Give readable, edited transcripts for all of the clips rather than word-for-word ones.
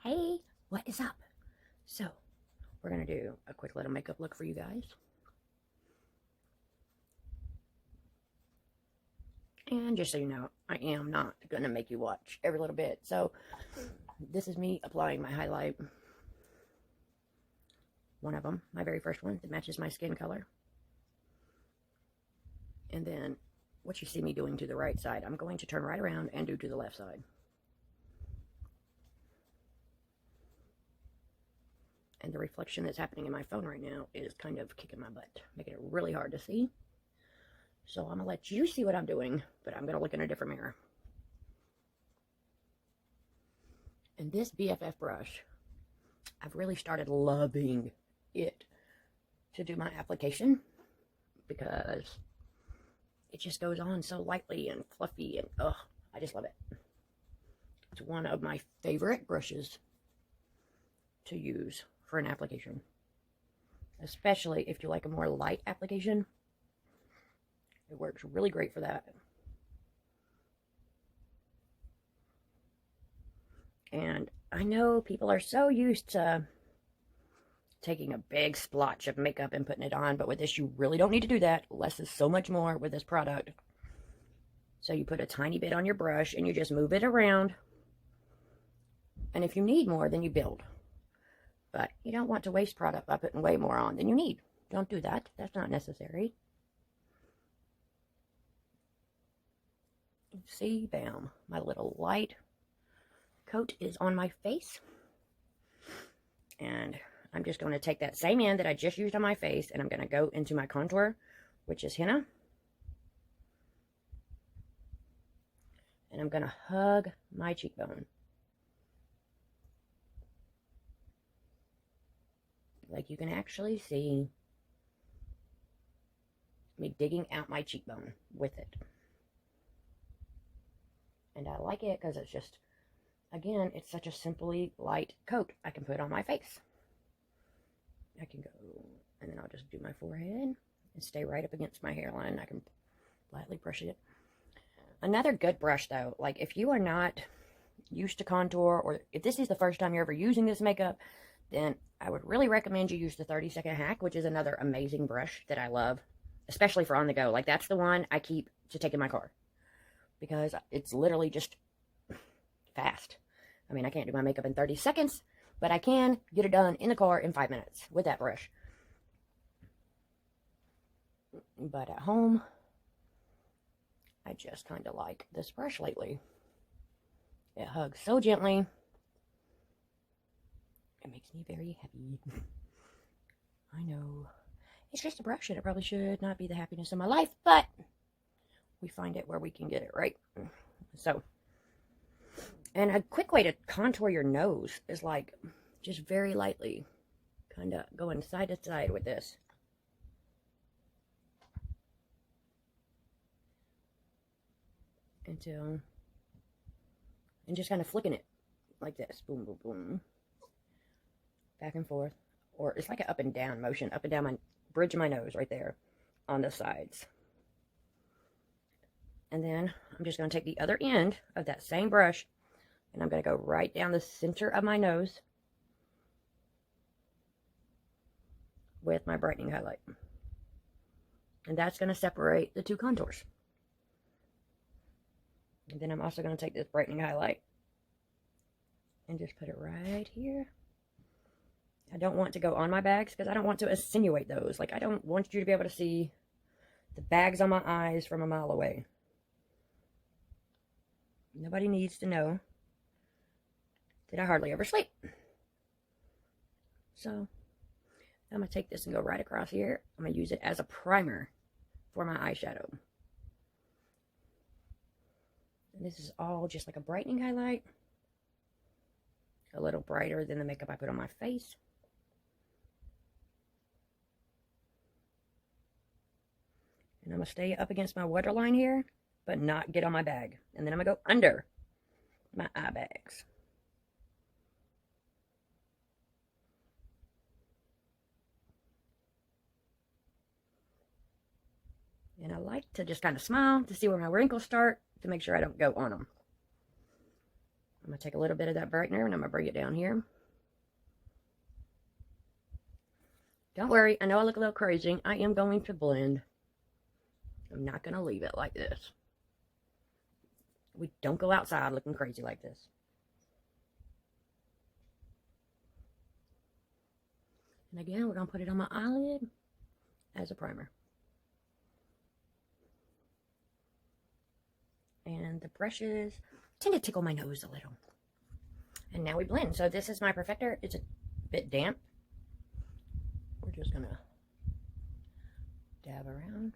Hey, what is up? So, we're going to do a quick little makeup look for you guys. And just so you know, I am not going to make you watch every little bit. So, this is me applying my highlight. One of them, my very first one, that matches my skin color. And then, what you see me doing to the right side, I'm going to turn right around and do to the left side. And the reflection that's happening in my phone right now is kind of kicking my butt, making it really hard to see. So I'm going to let you see what I'm doing, but I'm going to look in a different mirror. And this BFF brush, I've really started loving it to do my application because it just goes on so lightly and fluffy and I just love it. It's one of my favorite brushes to use for an application, especially if you like a more light application. It works really great for that. And I know people are so used to taking a big splotch of makeup and putting it on, but with this you really don't need to do that. Less is so much more with this product. So you put a tiny bit on your brush and you just move it around, and if you need more, then you build. But you don't want to waste product by putting way more on than you need. Don't do that. That's not necessary. See, bam, my little light coat is on my face. And I'm just going to take that same end that I just used on my face, and I'm going to go into my contour, which is henna. And I'm going to hug my cheekbone. Like you can actually see me digging out my cheekbone with it. And I like it because it's just, again, it's such a simply light coat I can put on my face. I can go, and then I'll just do my forehead and stay right up against my hairline. I can lightly brush it. Another good brush, though, like if you are not used to contour, or if this is the first time you're ever using this makeup, then I would really recommend you use the 30-second hack, which is another amazing brush that I love, especially for on the go. Like that's the one I keep to take in my car because it's literally just fast. I mean, I can't do my makeup in 30 seconds, but I can get it done in the car in 5 minutes with that brush. But at home, I just kind of like this brush lately. It hugs so gently. It makes me very happy. I know. It's just a brush, and it probably should not be the happiness of my life, but we find it where we can get it, right? So, and a quick way to contour your nose is like just very lightly kind of going side to side with this. And just kind of flicking it like this. Boom, boom, boom. Back and forth. Or it's like an up and down motion. Up and down my bridge of my nose right there on the sides. And then I'm just going to take the other end of that same brush, and I'm going to go right down the center of my nose with my brightening highlight. And that's going to separate the two contours. And then I'm also going to take this brightening highlight and just put it right here. I don't want to go on my bags because I don't want to insinuate those. Like I don't want you to be able to see the bags on my eyes from a mile away. Nobody needs to know that I hardly ever sleep. So I'm going to take this and go right across here. I'm going to use it as a primer for my eyeshadow. And this is all just like a brightening highlight. A little brighter than the makeup I put on my face. And I'm going to stay up against my waterline here, but not get on my bag. And then I'm going to go under my eye bags. And I like to just kind of smile to see where my wrinkles start to make sure I don't go on them. I'm going to take a little bit of that brightener and I'm going to bring it down here. Don't worry, I know I look a little crazy. I am going to blend. I'm not going to leave it like this. We don't go outside looking crazy like this. And again, we're going to put it on my eyelid as a primer. And the brushes tend to tickle my nose a little. And now we blend. So this is my perfector. It's a bit damp. We're just going to dab around.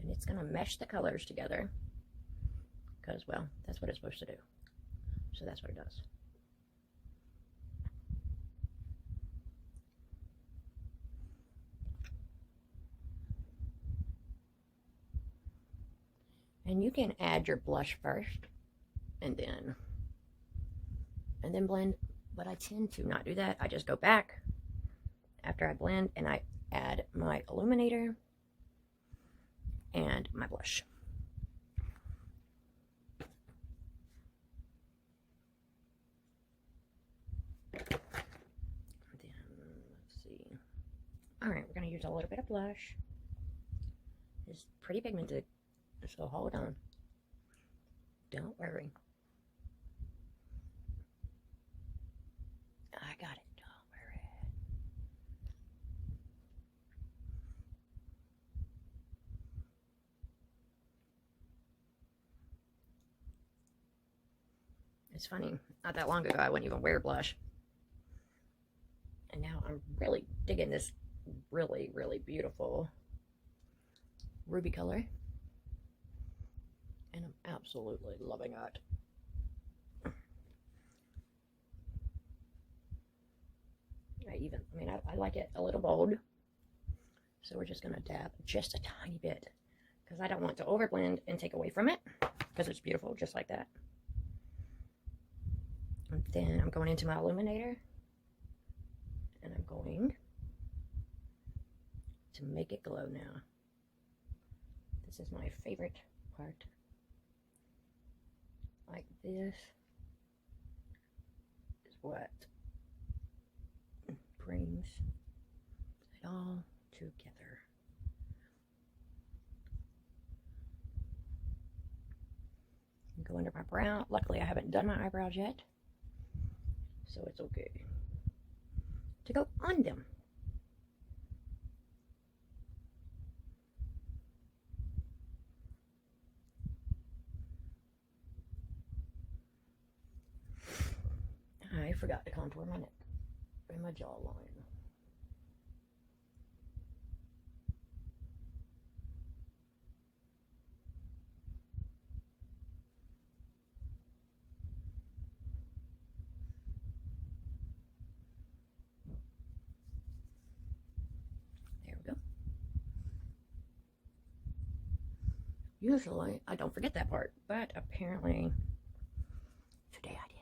And it's going to mesh the colors together. Because, well, that's what it's supposed to do. So that's what it does. And you can add your blush first and then blend, but I tend to not do that. I just go back after I blend and I add my illuminator and my blush. Then, let's see. All right, we're going to use a little bit of blush. It's pretty pigmented. So hold on. Don't worry. I got it. Don't worry. It's funny. Not that long ago, I wouldn't even wear blush. And now I'm really digging this really, really beautiful ruby color. And I'm absolutely loving it. I like it a little bold. So we're just going to dab just a tiny bit. Because I don't want to overblend and take away from it. Because it's beautiful just like that. And then I'm going into my illuminator. And I'm going to make it glow now. This is my favorite part. Like this is what brings it all together. Go under my brow. Luckily, I haven't done my eyebrows yet, so it's okay to go on them. I forgot to contour my neck and my jawline. There we go. Usually, I don't forget that part, but apparently today I did.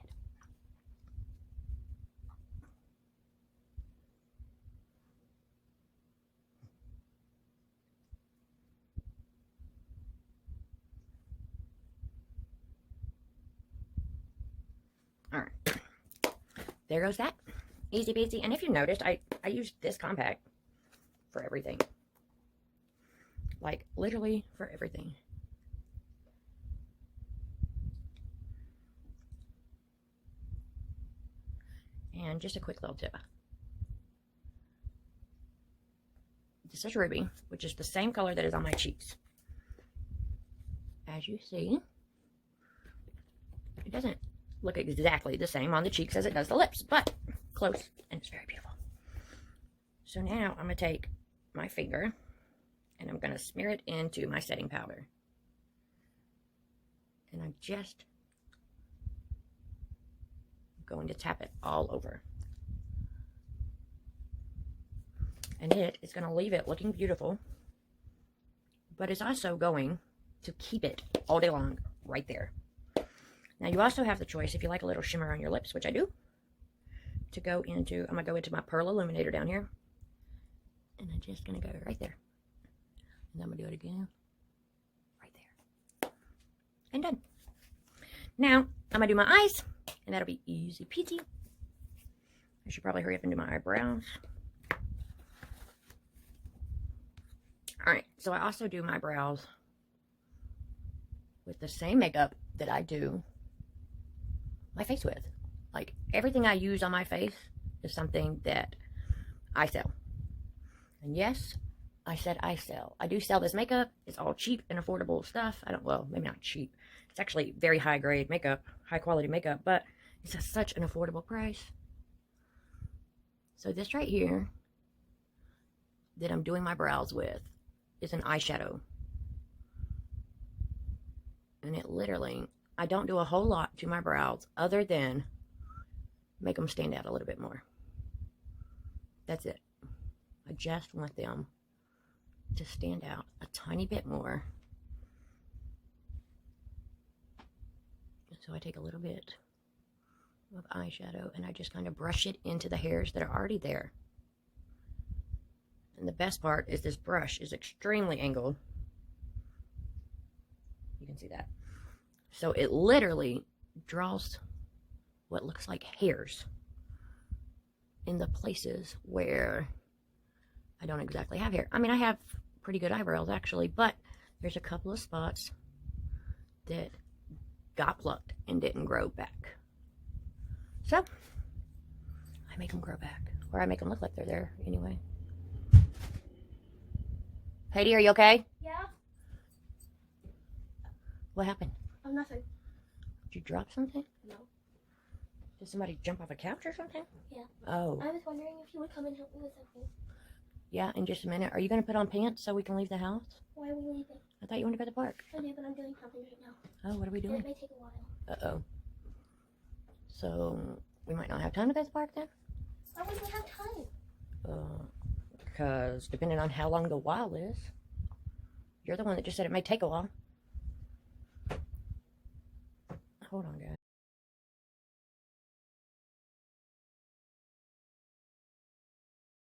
All right, there goes that. Easy peasy. And if you noticed, I used this compact for everything. Like, literally for everything. And just a quick little tip. This is Ruby, which is the same color that is on my cheeks. As you see, it doesn't look exactly the same on the cheeks as it does the lips, but close, and it's very beautiful. So now I'm going to take my finger and I'm going to smear it into my setting powder. And I'm just going to tap it all over. And it is going to leave it looking beautiful, but it's also going to keep it all day long right there. Now you also have the choice, if you like a little shimmer on your lips, which I do, to go into, I'm going to go into my Pearl Illuminator down here. And I'm just going to go right there. And I'm going to do it again. Right there. and done. Now, I'm going to do my eyes, and that'll be easy peasy. I should probably hurry up and do my eyebrows. Alright, so I also do my brows with the same makeup that I do my face with. Like, everything I use on my face is something that I sell. And yes, I said I sell. I do sell this makeup. It's all cheap and affordable stuff. Well, maybe not cheap. It's actually very high grade makeup, high quality makeup, but it's at such an affordable price. So this right here that I'm doing my brows with is an eyeshadow. And it literally, I don't do a whole lot to my brows other than make them stand out a little bit more. That's it. I just want them to stand out a tiny bit more. So I take a little bit of eyeshadow and I just kind of brush it into the hairs that are already there. And the best part is this brush is extremely angled. You can see that. So it literally draws what looks like hairs in the places where I don't exactly have hair. I mean, I have pretty good eyebrows actually, but there's a couple of spots that got plucked and didn't grow back. So I make them grow back, or I make them look like they're there anyway. Heidi, are you okay? Yeah. What happened? Oh, nothing. Did you drop something? No. Did somebody jump off a couch or something? Yeah. Oh. I was wondering if you would come and help me with something. Yeah, in just a minute. Are you going to put on pants so we can leave the house? Why are we leaving? I thought you wanted to go to the park. I do, but I'm doing something right now. Oh, what are we And doing? it may take a while. Uh-oh. So, we might not have time to go to the park then? Why wouldn't we have time? Because depending on how long the while is, you're the one that just said it may take a while. Hold on, guys.